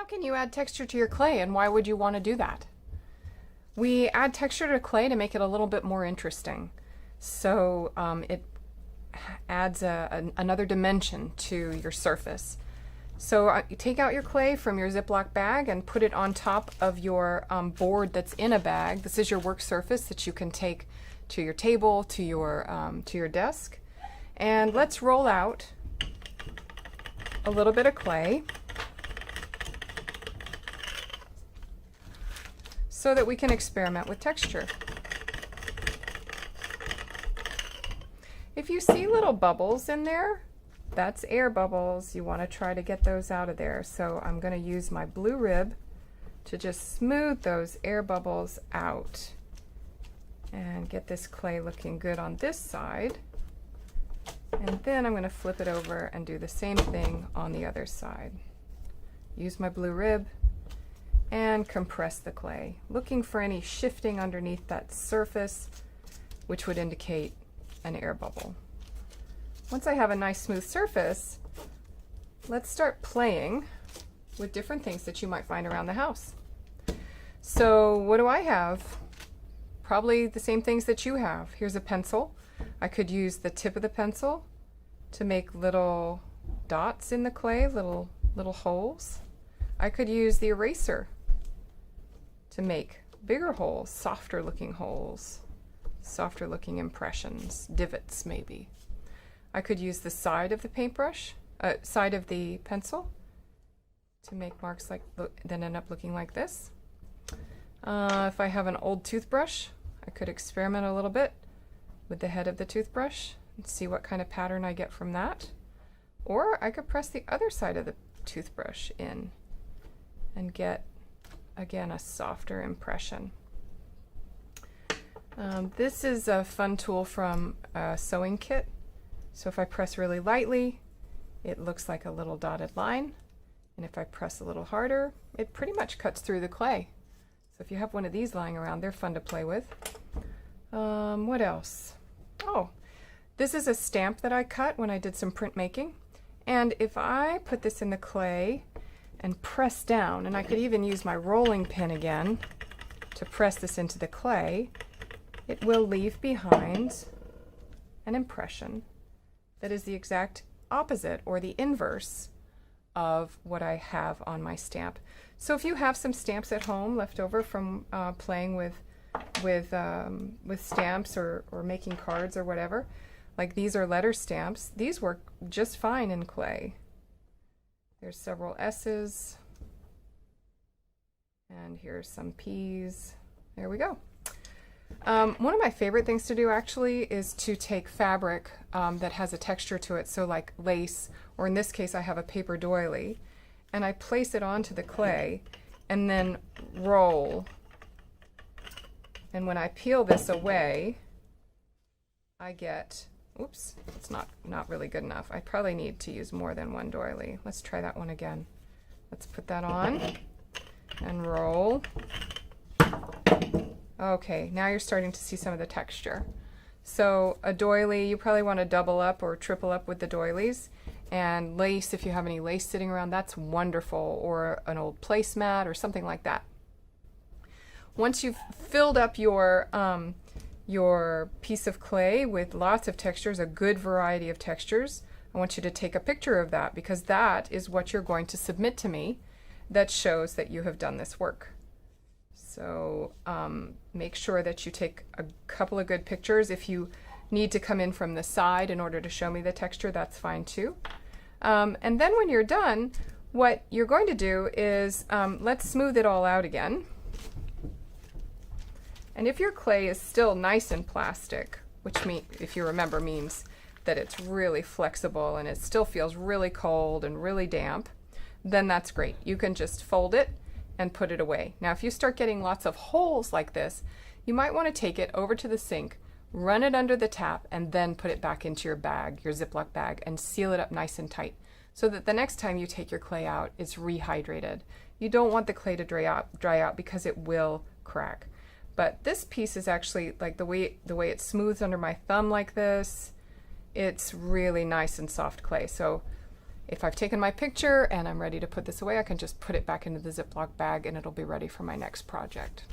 can you add texture to your clay, and why would you want to do that? We add texture to clay to make it a little bit more interesting. So it adds another dimension to your surface. So you take out your clay from your Ziploc bag and put it on top of your board that's in a bag. This is your work surface that you can take to your table, to your desk. And let's roll out a little bit of clay so that we can experiment with texture. If you see little bubbles in there, that's air bubbles. You want to try to get those out of there. So I'm going to use my blue rib to just smooth those air bubbles out and get this clay looking good on this side. And then I'm going to flip it over and do the same thing on the other side. Use my blue rib and compress the clay, looking for any shifting underneath that surface, which would indicate an air bubble. Once I have a nice smooth surface, let's start playing with different things that you might find around the house. So what do I have? Probably the same things that you have. Here's a pencil. I could use the tip of the pencil to make little dots in the clay, little holes. I could use the eraser to make bigger holes, softer looking holes, softer looking impressions, divots maybe. I could use the side of the paintbrush, side of the pencil to make marks that end up looking like this. If I have an old toothbrush, I could experiment a little bit with the head of the toothbrush and see what kind of pattern I get from that. Or I could press the other side of the toothbrush in and get, again, a softer impression. This is a fun tool from a sewing kit. So if I press really lightly, it looks like a little dotted line. And if I press a little harder, it pretty much cuts through the clay. So if you have one of these lying around, they're fun to play with. What else? Oh, this is a stamp that I cut when I did some printmaking. And if I put this in the clay and press down, and I could even use my rolling pin again to press this into the clay, it will leave behind an impression that is the exact opposite or the inverse of what I have on my stamp. So if you have some stamps at home left over from playing with stamps or making cards or whatever, like these are letter stamps, these work just fine in clay. There's several S's, and here's some P's. There we go. One of my favorite things to do actually is to take fabric that has a texture to it, so like lace, or in this case I have a paper doily, and I place it onto the clay and then roll. And when I peel this away, I get, oops, it's not really good enough. I probably need to use more than one doily. Let's try that one again. Let's put that on and roll. Okay, now you're starting to see some of the texture. So a doily, you probably want to double up or triple up with the doilies. And lace, if you have any lace sitting around, that's wonderful, or an old placemat or something like that. Once you've filled up your piece of clay with lots of textures, a good variety of textures, I want you to take a picture of that, because that is what you're going to submit to me that shows that you have done this work. So make sure that you take a couple of good pictures. If you need to come in from the side in order to show me the texture, that's fine too. And then when you're done, what you're going to do is, let's smooth it all out again. And if your clay is still nice and plastic, which if you remember means that it's really flexible and it still feels really cold and really damp, then that's great. You can just fold it and put it away. Now if you start getting lots of holes like this, you might want to take it over to the sink, run it under the tap, and then put it back into your bag, your Ziploc bag, and seal it up nice and tight so that the next time you take your clay out, it's rehydrated. You don't want the clay to dry out because it will crack. But this piece is actually, like the way it smooths under my thumb like this, it's really nice and soft clay. So if I've taken my picture and I'm ready to put this away, I can just put it back into the Ziploc bag and it'll be ready for my next project.